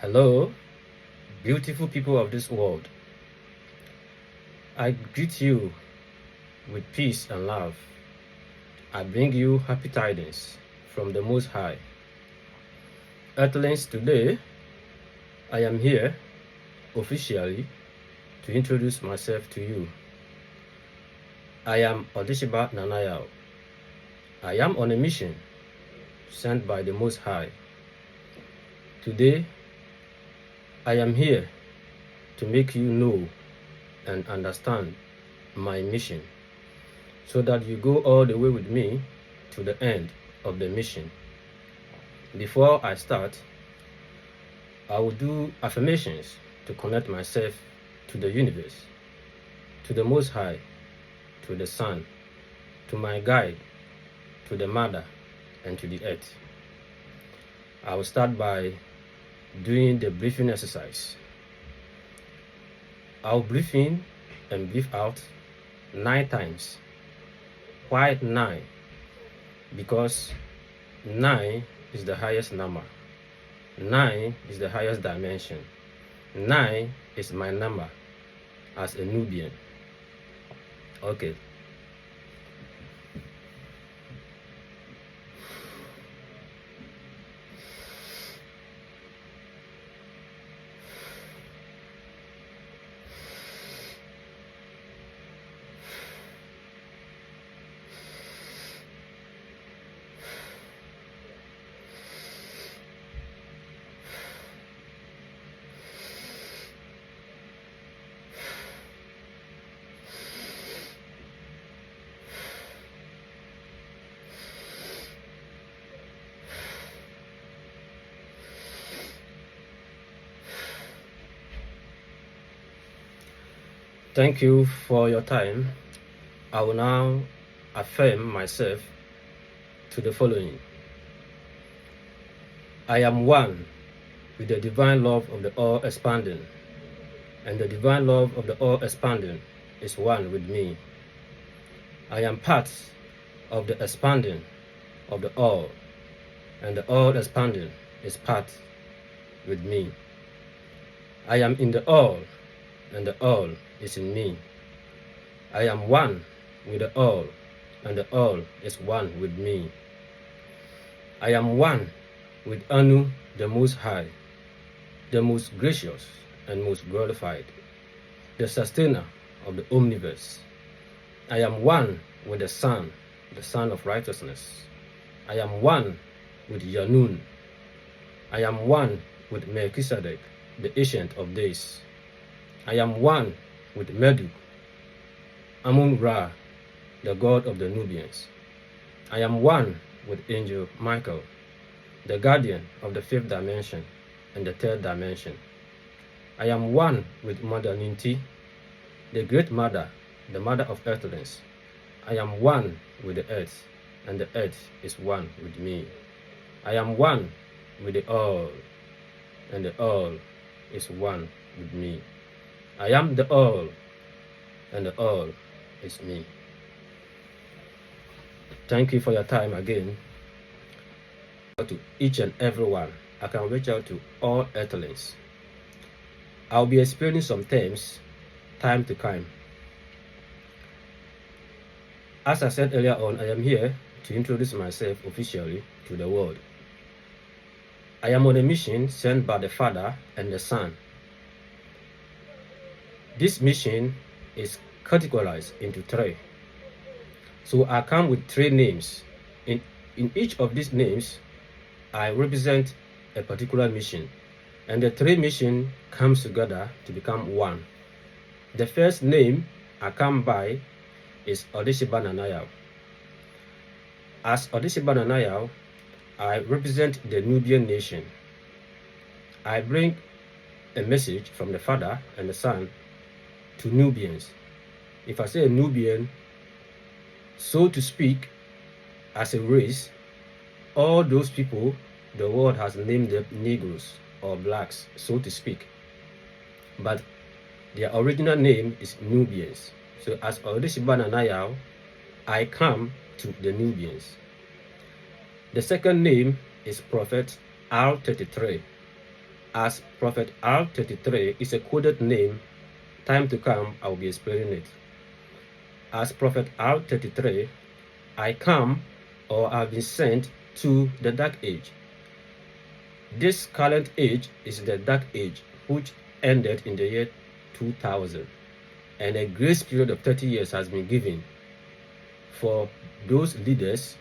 Hello, beautiful people of this world. I greet you with peace and love. I bring you happy tidings from the Most High. Earthlings, today I am here officially to introduce myself to you. I am Odeshiba Nanayao. I am on a mission sent by the Most High. Today I am here to make you know and understand my mission, so that you go all the way with me to the end of the mission. Before I start, I will do affirmations to connect myself to the universe, to the Most High, to the Sun, to my guide, to the Mother, and to the Earth. I will start by doing the breathing exercise. I'll breathe in and breathe out 9 times. Why 9? Because 9 is the highest number. 9 is the highest dimension. 9 is my number as a Nubian. Okay. Thank you for your time. I will now affirm myself to the following. I am one with the divine love of the all-expanding, and the divine love of the all-expanding is one with me. I am part of the expanding of the all, and the all-expanding is part with me. I am in the all, and the all is in me. I am one with the all, and the all is one with me. I am one with Anu, the Most High, the most gracious and most glorified, the sustainer of the omniverse. I am one with the Son of righteousness. I am one with Yanun. I am one with Melchizedek, the ancient of days. I am one with Medu, Amun-Ra, the god of the Nubians. I am one with Angel Michael, the guardian of the 5th dimension and the 3rd dimension. I am one with Mother Ninti, the great mother, the mother of earthlings. I am one with the earth, and the earth is one with me. I am one with the all, and the all is one with me. I am the all, and the all is me. Thank you for your time again. To each and every one, I can reach out to all earthlings. I'll be explaining some terms time to time. As I said earlier on, I am here to introduce myself officially to the world. I am on a mission sent by the Father and the Son. This mission is categorized into 3. So I come with 3 names. In each of these names, I represent a particular mission, and the 3 missions comes together to become one. The first name I come by is Odeshiba Nanayao. As Odeshiba Nanayao, I represent the Nubian nation. I bring a message from the Father and the Son to Nubians. If I say a Nubian, so to speak, as a race, all those people the world has named them Negroes or blacks, so to speak. But their original name is Nubians. So as Odeshiba Nanayao, I come to the Nubians. The second name is Prophet R33. as Prophet R33 is a coded name. Time to come, I will be explaining it. As Prophet R33, I come or have been sent to the dark age. This current age is the dark age, which ended in the year 2000, and a grace period of 30 years has been given for those leaders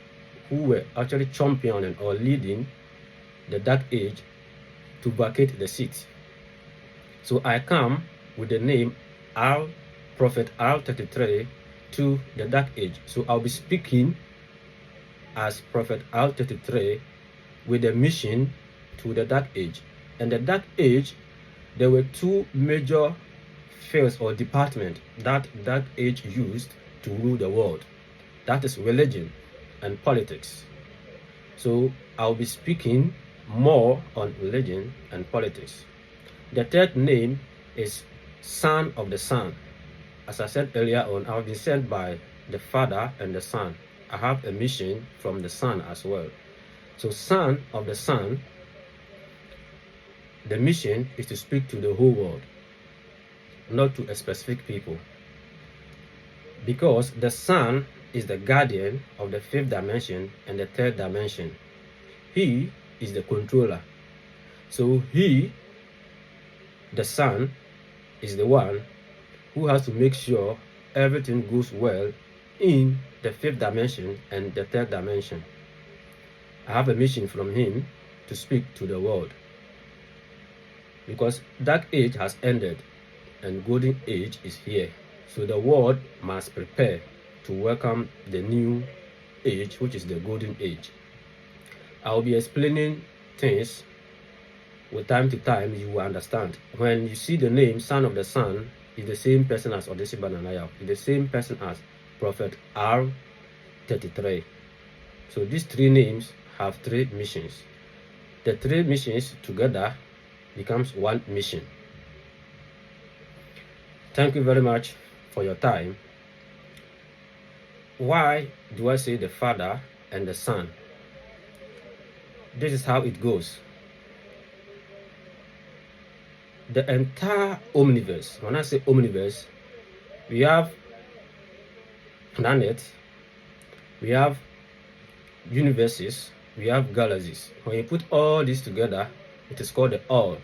who were actually championing or leading the dark age to vacate the seat. So I come with the name Prophet R33 to the dark age. So I'll be speaking as Prophet R33 with a mission to the dark age. And the dark age, there were two major fields or departments that dark age used to rule the world. That is religion and politics. So I'll be speaking more on religion and politics. The third name is Son of the Son. As I said earlier on, I've been sent by the Father and the Son. I have a mission from the Son as well. So Son of the Son, the mission is to speak to the whole world, not to a specific people. Because the Son is the guardian of the fifth dimension and the third dimension. He is the controller. So he, the Son, is the one who has to make sure everything goes well in the fifth dimension and the third dimension. I have a mission from him to speak to the world. Because dark age has ended and golden age is here. So the world must prepare to welcome the new age, which is the golden age. I'll be explaining things with time to time. You will understand. When you see the name Son of the Son, is the same person as Odesi Bananaya, is the same person as Prophet R33. So these three names have three missions. The three missions together becomes one mission. Thank you very much for your time. Why do I say the Father and the Son? This is how it goes. The entire omniverse, when I say omniverse, we have planets, we have universes, we have galaxies. When you put all this together, it is called the all.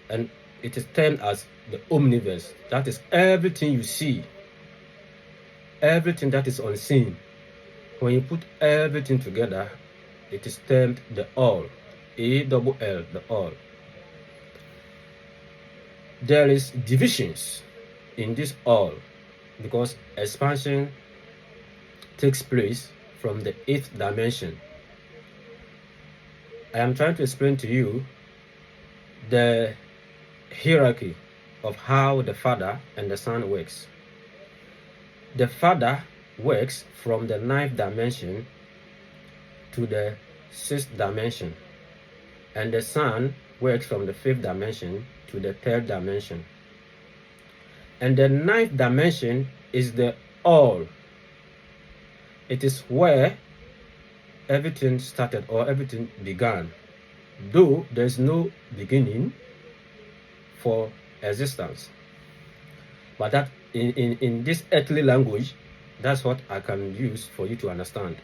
And it is termed as the omniverse. That is everything you see, everything that is unseen. When you put everything together, it is termed the all. A-double-L, the all. There is divisions in this all because expansion takes place from the 8th dimension. I am trying to explain to you the hierarchy of how the Father and the Son works. The Father works from the 9th dimension to the 6th dimension, and the Son works from the 5th dimension to the 3rd dimension. And the 9th dimension is the all. It is where everything started or everything began, though there is no beginning for existence. But that in this earthly language, that's what I can use for you to understand.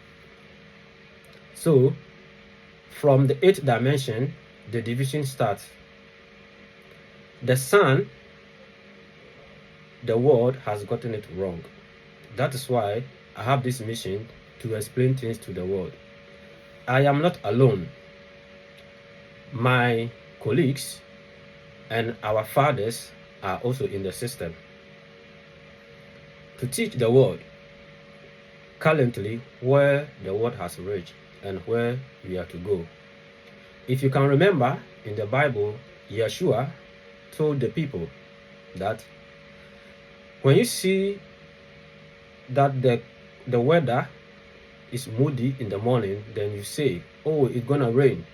So from the 8th dimension, the division starts. The Son, the world has gotten it wrong. That is why I have this mission to explain things to the world. I am not alone. My colleagues and our fathers are also in the system to teach the world currently where the world has reached and where we are to go. If you can remember, in the Bible, Yeshua told the people that when you see that the weather is moody in the morning, then you say, oh, it's gonna rain.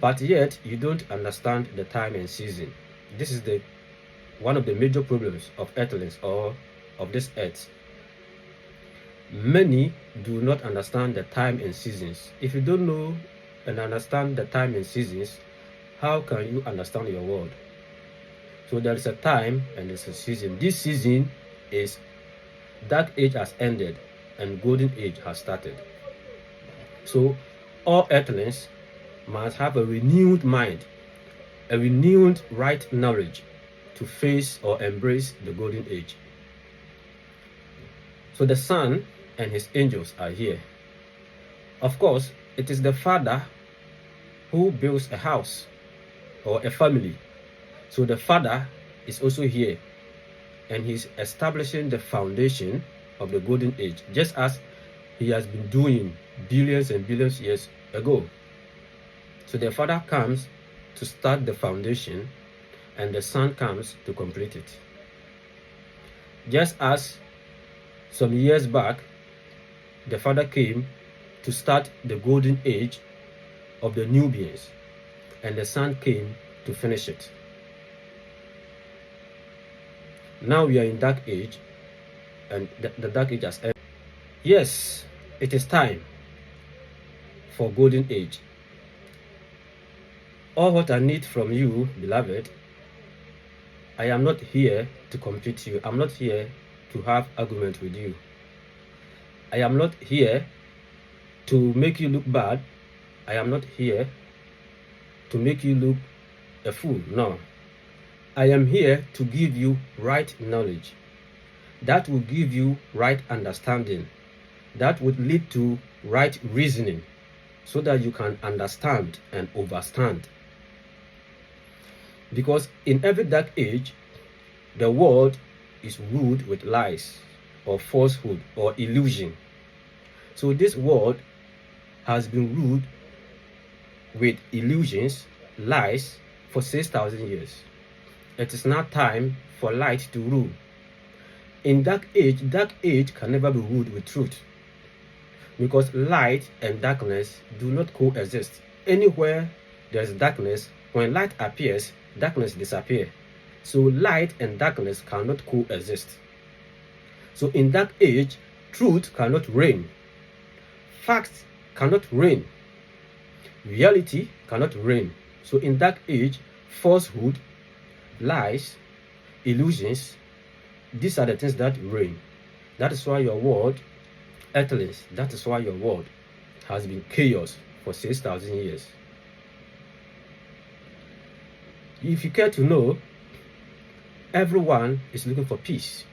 But yet you don't understand the time and season. This is one of the major problems of earthlings or of this earth. Many do not understand the time and seasons. If you don't know and understand the time and seasons, how can you understand your world? So there is a time and there's a season. This season is dark age has ended and golden age has started. So all earthlings must have a renewed mind, a renewed right knowledge to face or embrace the golden age. So the Son and his angels are here. Of course, it is the Father who builds a house or a family. So the Father is also here, and he's establishing the foundation of the golden age, just as he has been doing billions and billions years ago. So the Father comes to start the foundation, and the Son comes to complete it. Just as some years back, the Father came to start the golden age of the Nubians, and the Son came to finish it. Now we are in dark age, and the dark age has ended. Yes, it is time for golden age. All what I need from you, beloved, I am not here to compete you. I'm not here to have argument with you. I am not here to make you look bad. I am not here to make you look a fool. No. I am here to give you right knowledge. That will give you right understanding. That would lead to right reasoning, so that you can understand and overstand. Because in every dark age, the world is ruled with lies or falsehood or illusion. So this world has been ruled with illusions, lies for 6,000 years. It is now time for light to rule. In dark age can never be ruled with truth, because light and darkness do not coexist. Anywhere there is darkness, when light appears, darkness disappears. So light and darkness cannot coexist. So in dark age, truth cannot reign. Facts cannot reign. Reality cannot reign. So in dark age, falsehood, lies, illusions, these are the things that reign. That is why your world, earthlings, that is why your world has been chaos for 6,000 years. If you care to know, everyone is looking for peace.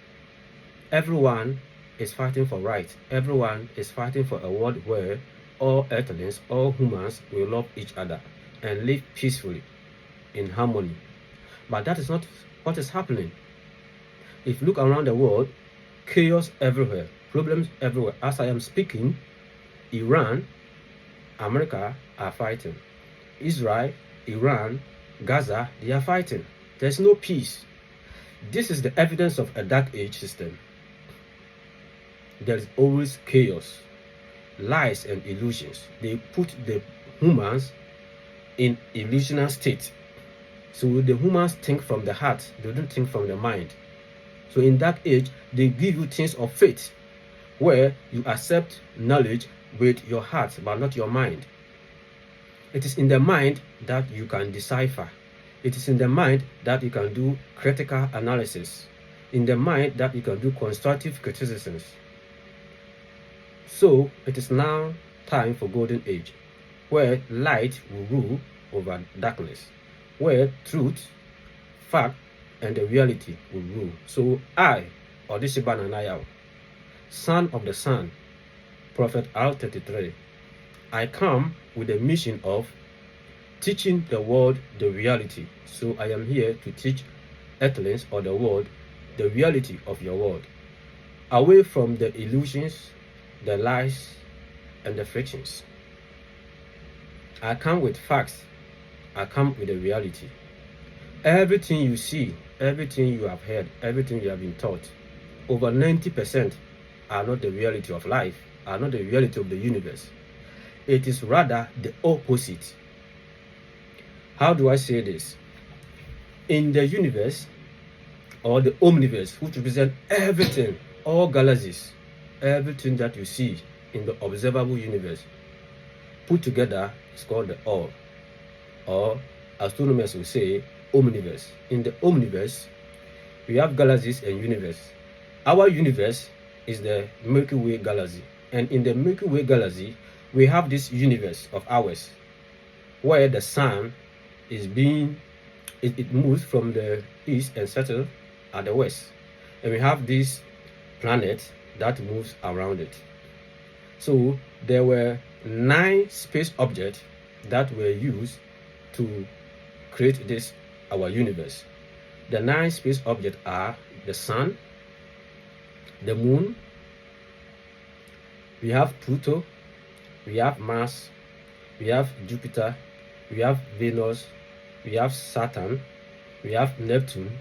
Everyone is fighting for right. Everyone is fighting for a world where all earthlings, all humans will love each other and live peacefully in harmony. But that is not what is happening. If you look around the world, chaos everywhere, problems everywhere. As I am speaking, Iran, America are fighting. Israel, Iran, Gaza, they are fighting. There's no peace. This is the evidence of a dark age system. There is always chaos, lies and illusions. They put the humans in illusional state. So the humans think from the heart, they don't think from the mind. So in that age, they give you things of faith, where you accept knowledge with your heart, but not your mind. It is in the mind that you can decipher. It is in the mind that you can do critical analysis. In the mind that you can do constructive criticisms. So it is now time for golden age, where light will rule over darkness, where truth, fact, and the reality will rule. So I, Odisiba Nanayao, son of the Son, Prophet R33, I come with the mission of teaching the world the reality. So I am here to teach earthlings or the world the reality of your world, away from the illusions, the lies, and the frictions. I come with facts. I come with the reality. Everything you see, everything you have heard, everything you have been taught, over 90% are not the reality of life, are not the reality of the universe. It is rather the opposite. How do I say this? In the universe, or the omniverse, which represents everything, all galaxies, everything that you see in the observable universe, put together is called the all, or astronomers will say omniverse. In the omniverse, we have galaxies and universe. Our universe is the Milky Way galaxy, and in the Milky Way galaxy, we have this universe of ours, where the sun is it moves from the east and settles at the west, and we have this planet that moves around it. So there were 9 space objects that were used to create this our universe. The 9 space objects are the sun, the moon, we have Pluto, we have Mars, we have Jupiter, we have Venus, we have Saturn, we have Neptune,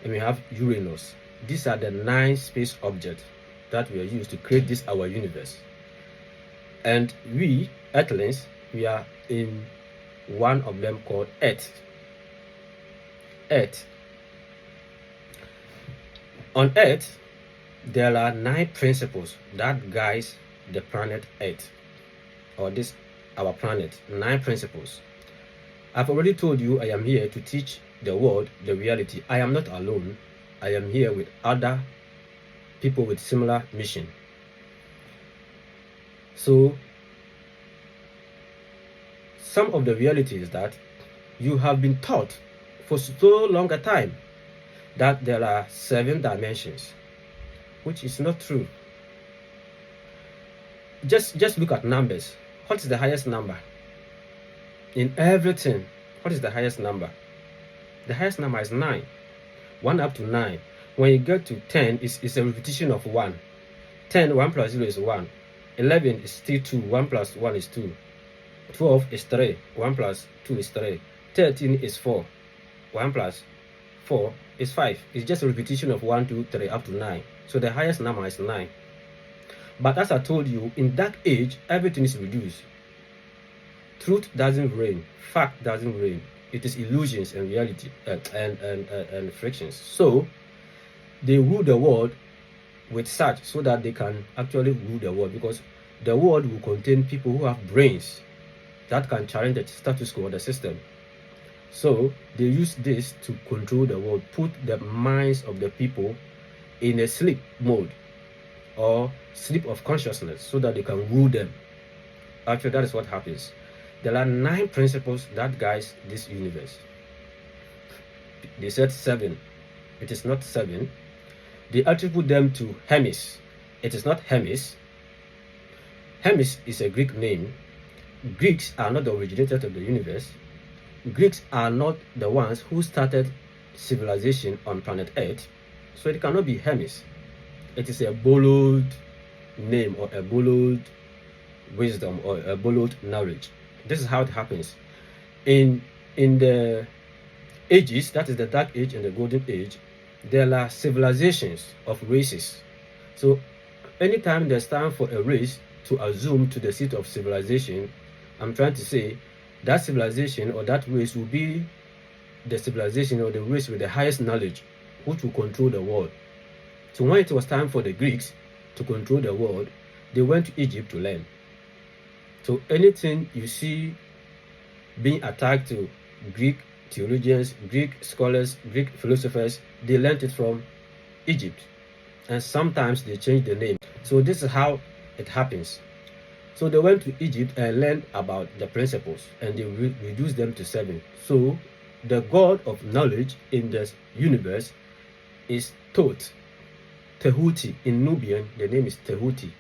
and we have Uranus. These are the 9 space objects that were used to create this our universe. And we, Earthlings, we are in one of them called Earth. Earth. On Earth, there are 9 principles that guides the planet Earth, or this our planet. 9 principles. I've already told you I am here to teach the world the reality. I am not alone. I am here with other people with similar mission. So some of the reality is that you have been taught for so long a time that there are 7 dimensions, which is not true. Just look at numbers. What is the highest number? In everything, what is the highest number? The highest number is 9. 1 up to 9. When you get to 10, it's a repetition of 1. 10, 1 plus 0 is 1. 11 is still 2. 1 plus 1 is 2. 12 is 3. 1 plus 2 is 3. 13 is 4. 1 plus 4 is 5. It's just a repetition of 1, 2, 3 up to 9. So the highest number is 9. But as I told you, in that age, everything is reduced. Truth doesn't reign. Fact doesn't reign. It is illusions and reality and frictions. So they rule the world with such so that they can actually rule the world, because the world will contain people who have brains that can challenge the status quo of the system. So they use this to control the world, put the minds of the people in a sleep mode or sleep of consciousness so that they can rule them. Actually, that is what happens. There are 9 principles that guides this universe. They said 7. It is not 7. They attribute them to Hermes. It is not Hermes. Hermes is a Greek name. Greeks are not the originators of the universe. Greeks are not the ones who started civilization on planet Earth. So it cannot be Hermes. It is a borrowed name or a borrowed wisdom or a borrowed knowledge. This is how it happens. In the ages, that is the Dark Age and the Golden Age, there are civilizations of races. So anytime there's time for a race to assume to the seat of civilization, I'm trying to say that civilization or that race will be the civilization or the race with the highest knowledge, which will control the world. So when it was time for the Greeks to control the world, they went to Egypt to learn. So anything you see being attacked to Greek theologians, Greek scholars, Greek philosophers, they learned it from Egypt. And sometimes they change the name. So this is how it happens. So they went to Egypt and learned about the principles, and they reduced them to 7. So the God of knowledge in the universe is Thoth, Tehuti. In Nubian, the name is Tehuti,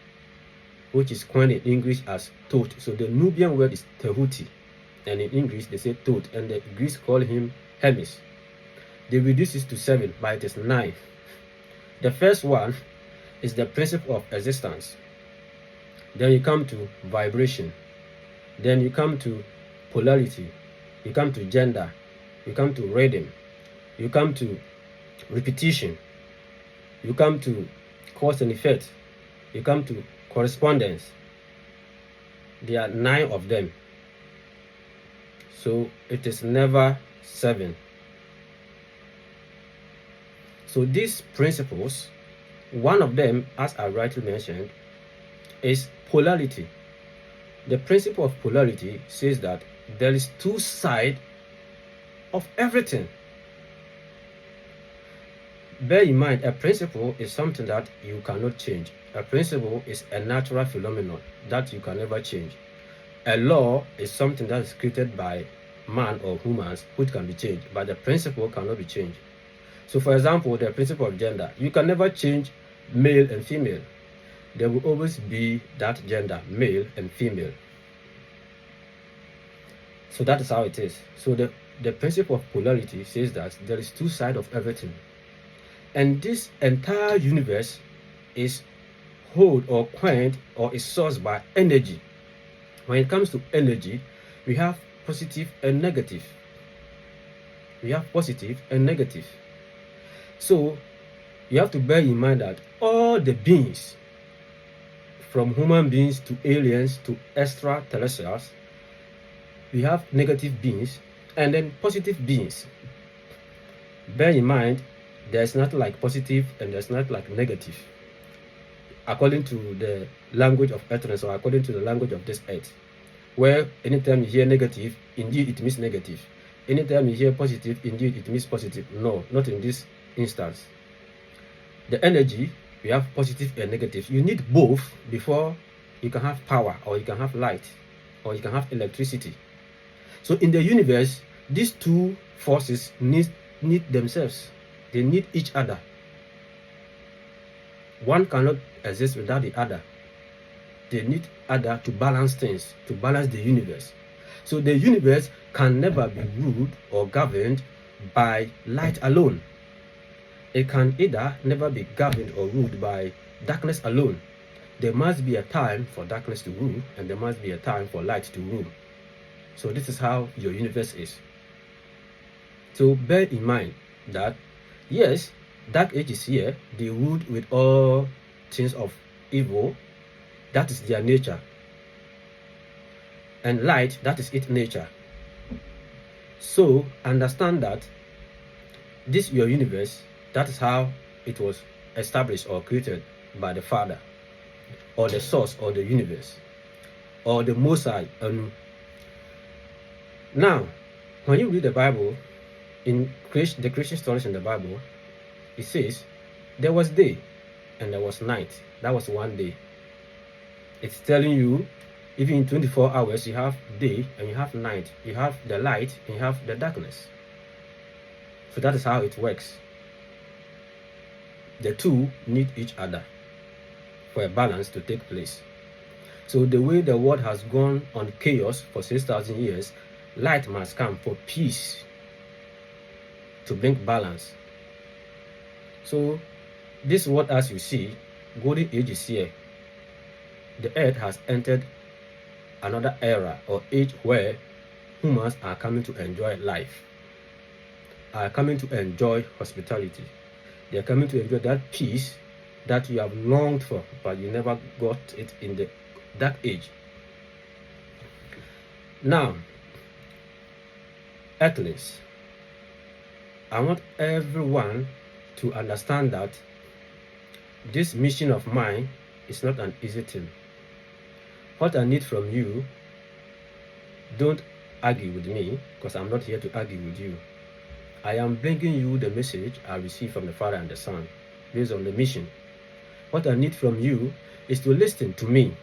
which is coined in English as Thoth. So the Nubian word is Tehuti, and in English they say Thoth, and the Greeks call him Hermes. They reduce it to 7, but it is 9. The first one is the principle of existence. Then you come to vibration. Then you come to polarity. You come to gender. You come to rhythm. You come to repetition. You come to cause and effect. You come to correspondence. There are 9 of them. So it is never 7. So these principles, one of them, as I rightly mentioned, is polarity. The principle of polarity says that there is 2 sides of everything. Bear in mind, a principle is something that you cannot change. A principle is a natural phenomenon that you can never change. A law is something that is created by man or humans which can be changed, but the principle cannot be changed. So for example, the principle of gender, you can never change male and female. There will always be that gender, male and female. So that is how it is. So the principle of polarity says that there is two sides of everything. And this entire universe is held or quenched or is sourced by energy. When it comes to energy, we have positive and negative. We have positive and negative. So you have to bear in mind that all the beings, from human beings to aliens to extraterrestrials, we have negative beings and then positive beings. Bear in mind, there's not like positive and there's not like negative, according to the language of earthness or according to the language of this earth, where anytime you hear negative, indeed it means negative. Anytime you hear positive, indeed it means positive. No, not in this instance. The energy, we have positive and negative. You need both before you can have power, or you can have light, or you can have electricity. So in the universe, these two forces need themselves. They need each other. One cannot exist without the other. They need other to balance things, to balance the universe. So the universe can never be ruled or governed by light alone. It can either never be governed or ruled by darkness alone. There must be a time for darkness to rule, and there must be a time for light to rule. So this is how your universe is. So bear in mind that, yes, dark age is here. They ruled with all things of evil. That is their nature. And light, that is its nature. So understand that this your universe, that is how it was established or created by the Father, or the source, or the universe, or the Most High. Now, when you read the Bible, in the Christian stories in the Bible, it says there was day and there was night. That was one day. It's telling you, even in 24 hours, you have day and you have night. You have the light and you have the darkness. So that is how it works. The two need each other for a balance to take place. So the way the world has gone on chaos for 6,000 years, light must come for peace, to bring balance. So this world, as you see, golden age is here. The earth has entered another era or age where humans are coming to enjoy life, are coming to enjoy hospitality. They are coming to enjoy that peace that you have longed for, but you never got it in that age. Now, earthlings, I want everyone to understand that this mission of mine is not an easy thing. What I need from you, don't argue with me, because I'm not here to argue with you. I am bringing you the message I received from the Father and the Son based on the mission. What I need from you is to listen to me.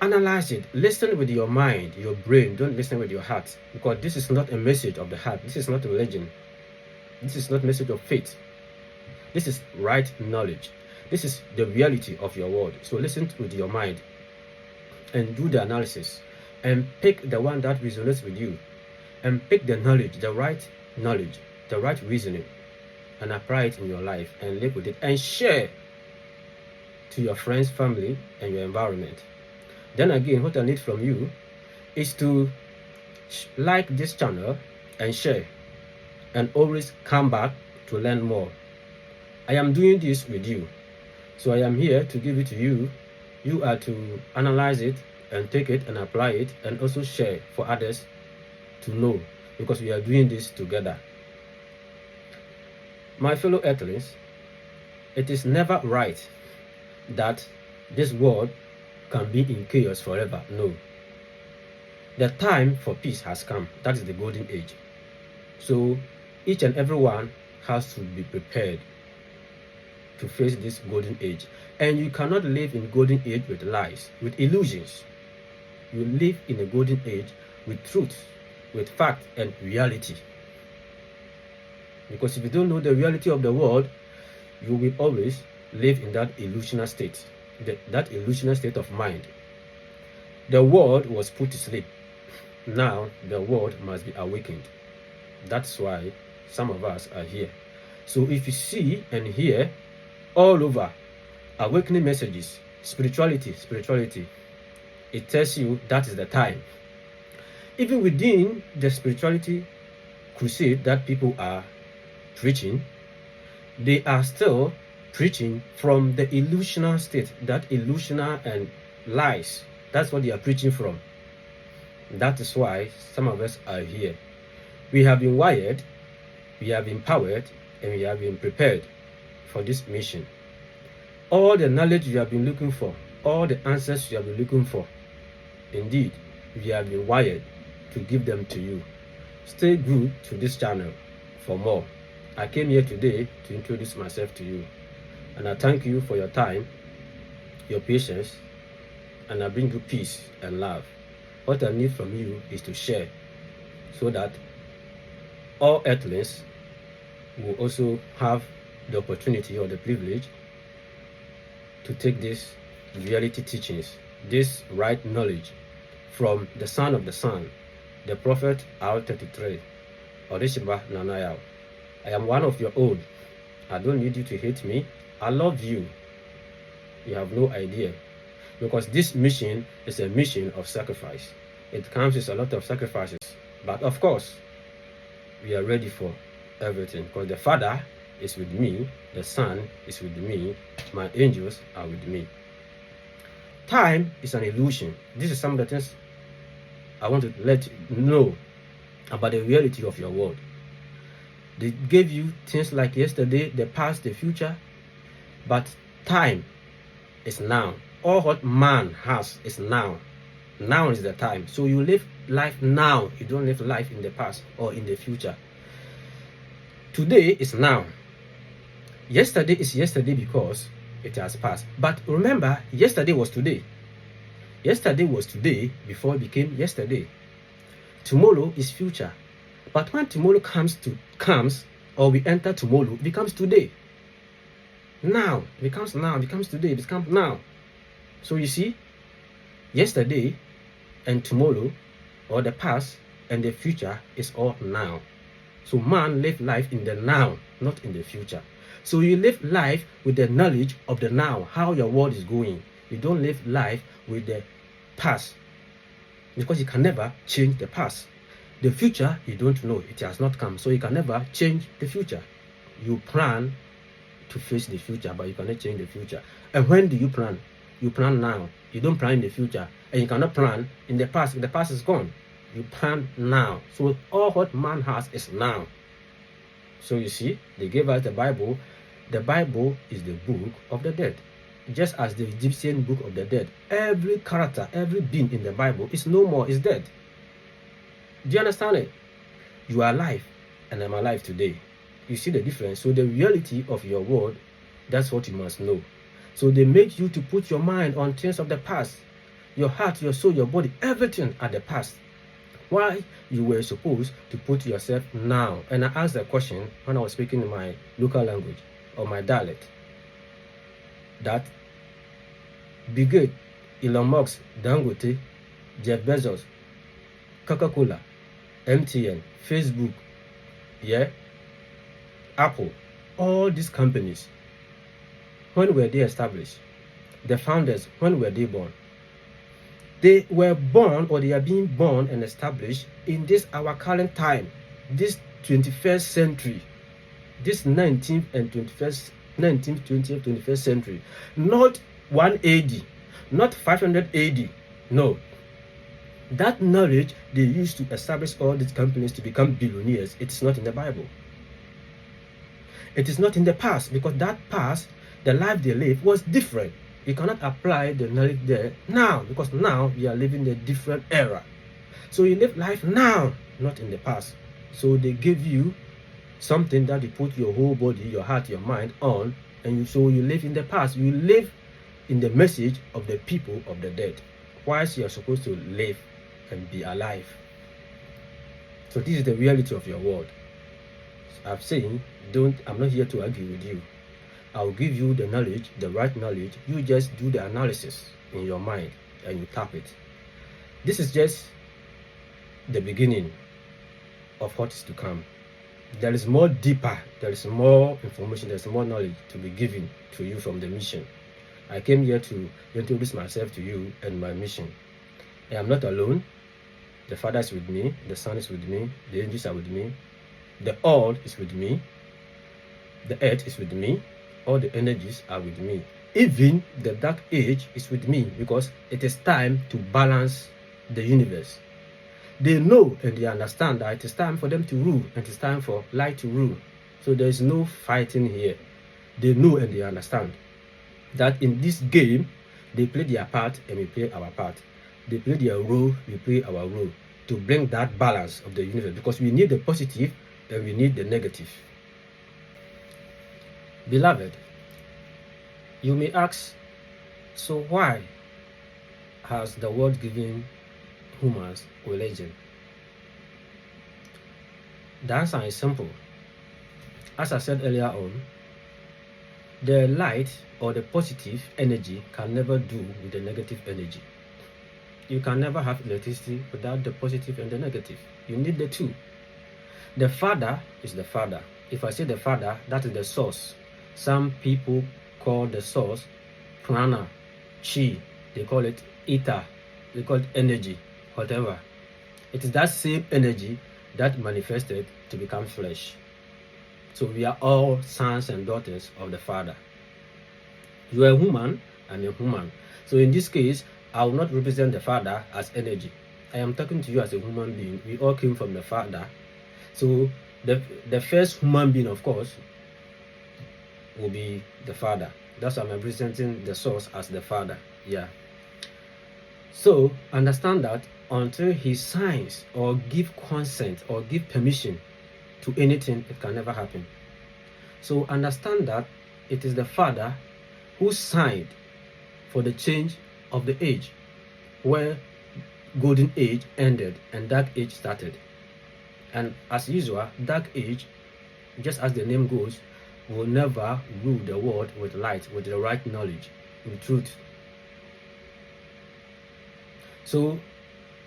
Analyze it. Listen with your mind, your brain. Don't listen with your heart, because this is not a message of the heart. This is not religion. This is not a message of faith. This is right knowledge. This is the reality of your world. So listen with your mind and do the analysis and pick the one that resonates with you, and pick the knowledge, the right reasoning, and apply it in your life and live with it and share to your friends, family, and your environment. Then again, what I need from you is to like this channel and share, and always come back to learn more. I am doing this with you, so I am here to give it to you. You are to analyze it and take it and apply it, and also share for others to know, because we are doing this together. My fellow earthlings, it is never right that this world can be in chaos forever. No. The time for peace has come. That is the golden age. So each and every one has to be prepared to face this golden age. And you cannot live in golden age with lies, with illusions. You live in a golden age with truth, with fact and reality. Because if you don't know the reality of the world, you will always live in that illusional state, that illusional state of mind. The world was put to sleep. Now the world must be awakened. That's why some of us are here. So if you see and hear all over awakening messages, spirituality, it tells you that is the time. Even within the spirituality crusade that people are preaching, they are still preaching from the illusional state, that illusional and lies. That's what they are preaching from. That is why some of us are here. We have been wired, we have been empowered, and we have been prepared for this mission. All the knowledge you have been looking for, all the answers you have been looking for, indeed, we have been wired to give them to you. Stay glued to this channel for more. I came here today to introduce myself to you, and I thank you for your time, your patience, and I bring you peace and love. What I need from you is to share, so that all earthlings will also have the opportunity or the privilege to take these reality teachings, this right knowledge from the Son of the Sun, the Prophet R33, Orishiba Nanayao. I am one of your own. I don't need you to hate me. I love you. You have no idea. Because this mission is a mission of sacrifice. It comes with a lot of sacrifices. But of course, we are ready for everything. Because the Father is with me, the Son is with me, my angels are with me. Time is an illusion. This is some of the things I want to let you know about the reality of your world. They gave you things like yesterday, the past, the future, but time is now. All what man has is now. Now is the time. So you live life now. You don't live life in the past or in the future. Today is now. Yesterday is yesterday because it has passed. But remember, yesterday was today. Yesterday was today before it became yesterday. Tomorrow is future. But when tomorrow comes or we enter tomorrow, it becomes today. Now becomes today, becomes now. So you see, yesterday and tomorrow, or the past and the future, is all now. So man live life in the now, not in the future. So you live life with the knowledge of the now, how your world is going. You don't live life with the past, because you can never change the past. The future, you don't know, it has not come, so you can never change the future. You plan to face the future, but you cannot change the future. And when do you plan? You plan now. You don't plan in the future, and you cannot plan in the past. The past is gone. You plan now. So all what man has is now. So you see, they gave us the Bible. The Bible is the book of the dead. Just as the Egyptian book of the dead, every character, every being in the Bible is no more, is dead. Do you understand it? You are alive, and I'm alive today. You see the difference? So the reality of your world, that's what you must know. So they make you to put your mind on things of the past. Your heart, your soul, your body, everything at the past. Why you were supposed to put yourself now? And I asked the question when I was speaking in my local language or my dialect, that Bill Gates, Elon Musk, Dangote, Jeff Bezos, Coca-Cola, MTN, Facebook, Apple, all these companies, when were they established? The founders, when were they born? They were born, or they are being born and established in this our current time, this 21st century, this 19th and 21st, 19th, 20th, 21st century. Not 1 AD, not 500 AD, no. That knowledge they used to establish all these companies to become billionaires, it is not in the Bible. It is not in the past, because that past, the life they lived was different. You cannot apply the knowledge there now, because now we are living in a different era. So you live life now, not in the past. So they gave you something that you put your whole body, your heart, your mind on, and so you live in the past. You live in the message of the people of the dead, whilst you are supposed to live and be alive. So this is the reality of your world. I'm saying, I'm not here to argue with you. I'll give you the knowledge, the right knowledge. You just do the analysis in your mind and you tap it. This is just the beginning of what is to come. There is more deeper, there is more information, there's more knowledge to be given to you from the mission. I came here to introduce myself to you and my mission. I am not alone. The Father is with me, the Son is with me, the angels are with me, the All is with me, the Earth is with me, all the energies are with me. Even the Dark Age is with me, because it is time to balance the universe. They know and they understand that it is time for them to rule, and it is time for light to rule. So there is no fighting here. They know and they understand that in this game, they play their part and we play our part. They play their role, we play our role, to bring that balance of the universe, because we need the positive and we need the negative. Beloved, you may ask, so why has the world given humans religion? The answer is simple. As I said earlier on, the light or the positive energy can never do with the negative energy. You can never have electricity without the positive and the negative. You need the two. The Father is the Father. If I say the Father, that is the source. Some people call the source prana, chi, they call it ether, they call it energy, whatever. It is that same energy that manifested to become flesh. So we are all sons and daughters of the Father. You are a human, I'm a human. So in this case, I will not represent the Father as energy. I am talking to you as a human being. We all came from the Father. So the first human being, of course, will be the Father. That's why I'm representing the source as the Father. Yeah. So understand that until he signs or give consent or give permission to anything, it can never happen. So understand that it is the Father who signed for the change of the age, where golden age ended and dark age started. And as usual, dark age, just as the name goes, will never rule the world with light, with the right knowledge, with truth. So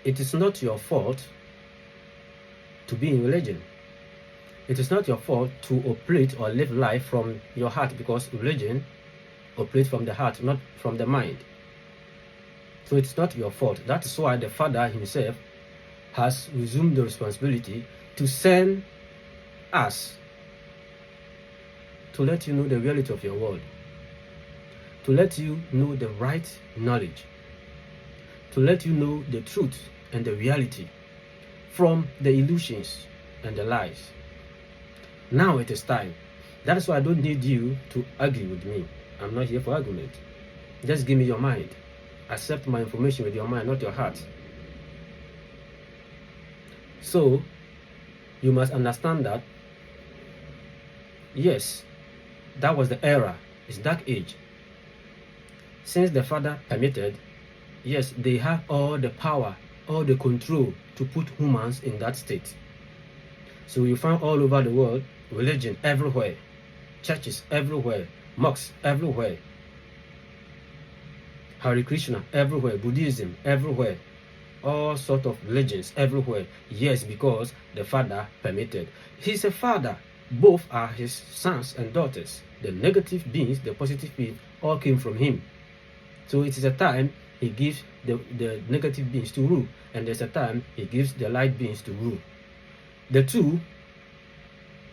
it is not your fault to be in religion. It is not your fault to operate or live life from your heart, because religion operates from the heart, not from the mind. So it's not your fault. That is why the Father himself has resumed the responsibility to send us to let you know the reality of your world, to let you know the right knowledge, to let you know the truth and the reality from the illusions and the lies. Now it is time. That is why I don't need you to argue with me. I'm not here for argument. Just give me your mind. Accept my information with your mind, not your heart. So you must understand that, yes, that was the era. It's dark age. Since the Father permitted, yes, they have all the power, all the control to put humans in that state. So you find all over the world, religion everywhere, churches everywhere, mosques everywhere, Hare Krishna everywhere, Buddhism everywhere, all sorts of religions everywhere. Yes, because the Father permitted. He's a Father. Both are his sons and daughters. The negative beings, the positive beings, all came from him. So it is a time he gives the negative beings to rule, and there's a time he gives the light beings to rule. The two,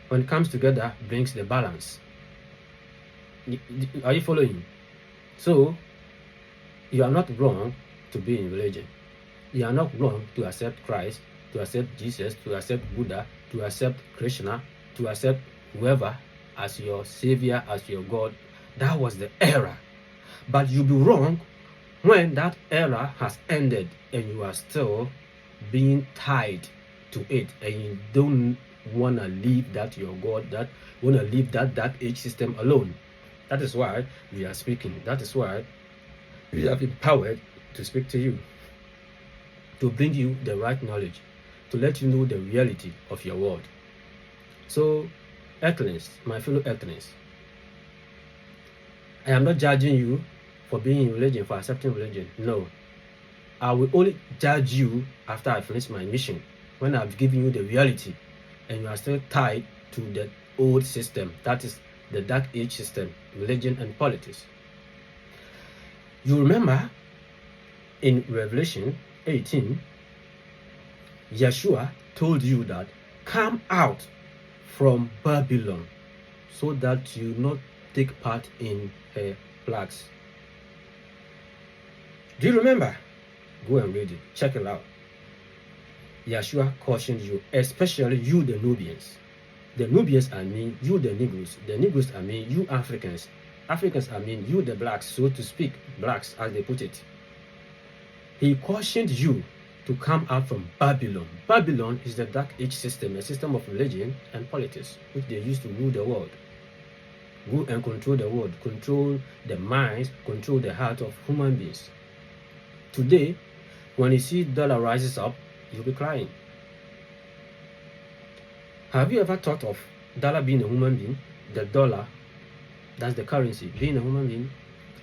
when it comes together, brings the balance. Are you following? So you are not wrong to be in religion. You are not wrong to accept Christ, to accept Jesus, to accept Buddha, to accept Krishna, to accept whoever as your Savior, as your God. That was the era. But you'll be wrong when that era has ended and you are still being tied to it, and you don't want to leave that your God, that want to leave that dark age system alone. That is why we are speaking. That is why we have empowered to speak to you, to bring you the right knowledge, to let you know the reality of your world. So, Earthlings, my fellow Earthlings, I am not judging you for being in religion, for accepting religion. No. I will only judge you after I finish my mission, when I've given you the reality and you are still tied to the old system, that is the dark age system, religion and politics. You remember in Revelation 18, Yeshua told you that come out from Babylon so that you not take part in her plagues. Do you remember? Go and read it. Check it out. Yeshua cautioned you, especially you the Nubians. The Nubians I mean you the Negroes. The Negroes I mean you Africans. Africans I mean you the blacks, so to speak, blacks as they put it. He cautioned you to come out from Babylon. Babylon is the dark age system, a system of religion and politics, which they used to rule the world. Rule and control the world, control the minds, control the heart of human beings. Today, when you see dollar rises up, you'll be crying. Have you ever thought of dollar being a human being? The dollar, that's the currency, being a human being,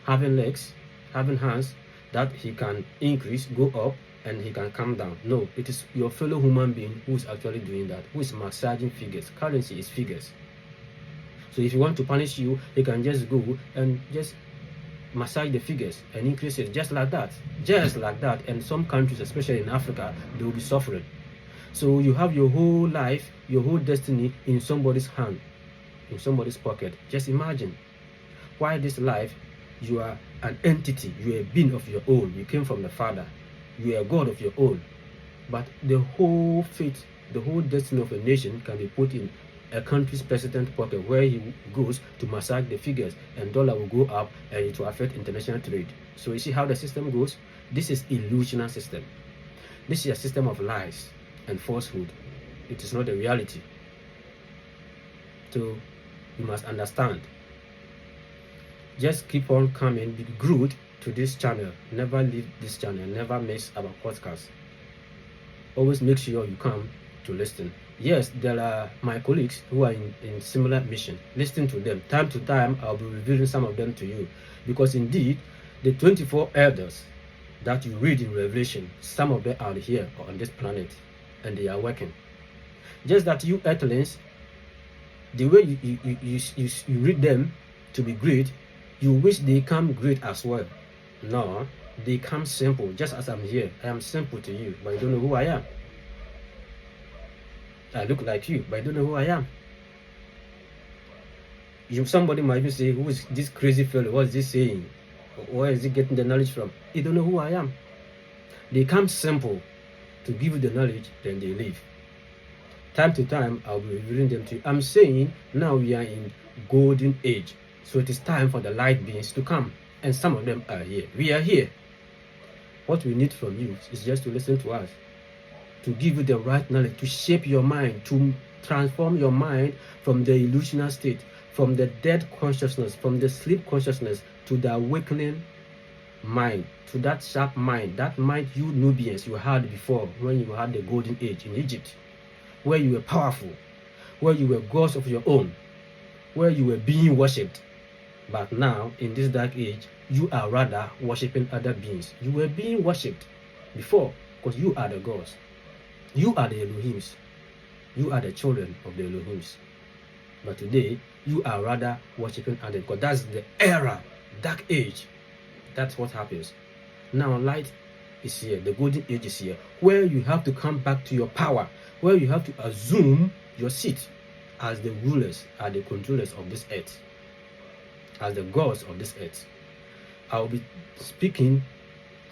having legs, having hands, that he can increase, go up, and he can come down. No, it is your fellow human being who is actually doing that, who is massaging figures. Currency is figures. So if you want to punish you, he can just go and just massage the figures and increase it just like that. And some countries, especially in Africa, they will be suffering. So you have your whole life, your whole destiny in somebody's hand, in somebody's pocket. Just imagine, why this life, you are an entity, you are a being of your own, you came from the Father, you are a God of your own, but the whole fate, the whole destiny of a nation can be put in a country's president's pocket, where he goes to massage the figures, and dollar will go up and it will affect international trade. So you see how the system goes? This is illusional system. This is a system of lies and falsehood. It is not the reality. So you must understand. Just keep on coming, be glued to this channel. Never leave this channel, never miss our podcast. Always make sure you come to listen. Yes, there are my colleagues who are in similar mission. Listen to them. Time to time, I'll be revealing some of them to you. Because indeed, the 24 elders that you read in Revelation, some of them are here on this planet, and they are working. Just that you Earthlings, the way you read them to be great, you wish they come great as well. No, they come simple. Just as I'm here, I am simple to you, but you don't know who I am. I look like you, but I don't know who I am. Somebody might even say, who is this crazy fellow? What is he saying? Where is he getting the knowledge from? You don't know who I am. They come simple to give you the knowledge, then they leave. Time to time, I'll be revealing them to you. I'm saying now we are in golden age. So it is time for the light beings to come. And some of them are here. We are here. What we need from you is just to listen to us, to give you the right knowledge, to shape your mind, to transform your mind from the illusional state, from the dead consciousness, from the sleep consciousness, to the awakening mind, to that sharp mind, that mind you Nubians you had before, when you had the golden age in Egypt, where you were powerful, where you were gods of your own, where you were being worshipped. But now, in this dark age, you are rather worshipping other beings. You were being worshipped before, because you are the gods. You are the Elohims. You are the children of the Elohims. But today, you are rather worshipping others, because that's the era, dark age. That's what happens. Now light is here, the golden age is here, where you have to come back to your power, where you have to assume your seat as the rulers, as the controllers of this earth, as the gods of this earth. I'll be speaking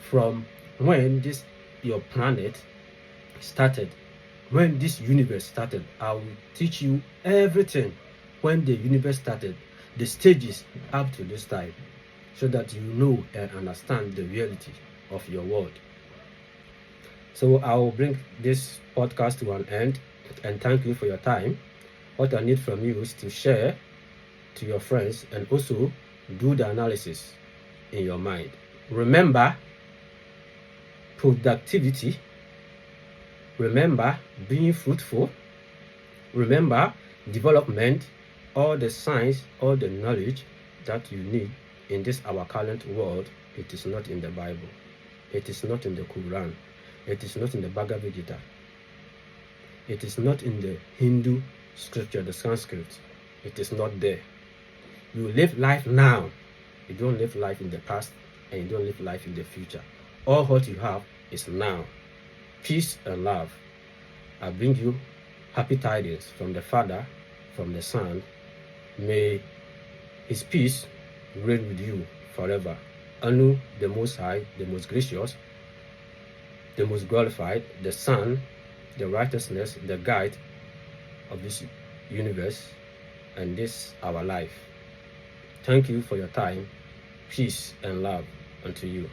from when this your planet started, when this universe started. I will teach you everything when the universe started, the stages up to this time, so that you know and understand the reality of your world. So I'll bring this podcast to an end and thank you for your time. What I need from you is to share to your friends and also do the analysis in your mind. Remember productivity. Remember being fruitful. Remember development, all the science, all the knowledge that you need in this our current world. It is not in the Bible. It is not in the Quran. It is not in the Bhagavad Gita. It is not in the Hindu scripture, the Sanskrit. It is not there. You live life now. You don't live life in the past, and you don't live life in the future. All what you have is now. Peace and love. I bring you happy tidings from the Father, from the Son. May His peace reign with you forever. Anu, the Most High, the Most Gracious, the Most Glorified, the Son, the righteousness, the guide of this universe and this our life. Thank you for your time. Peace and love unto you.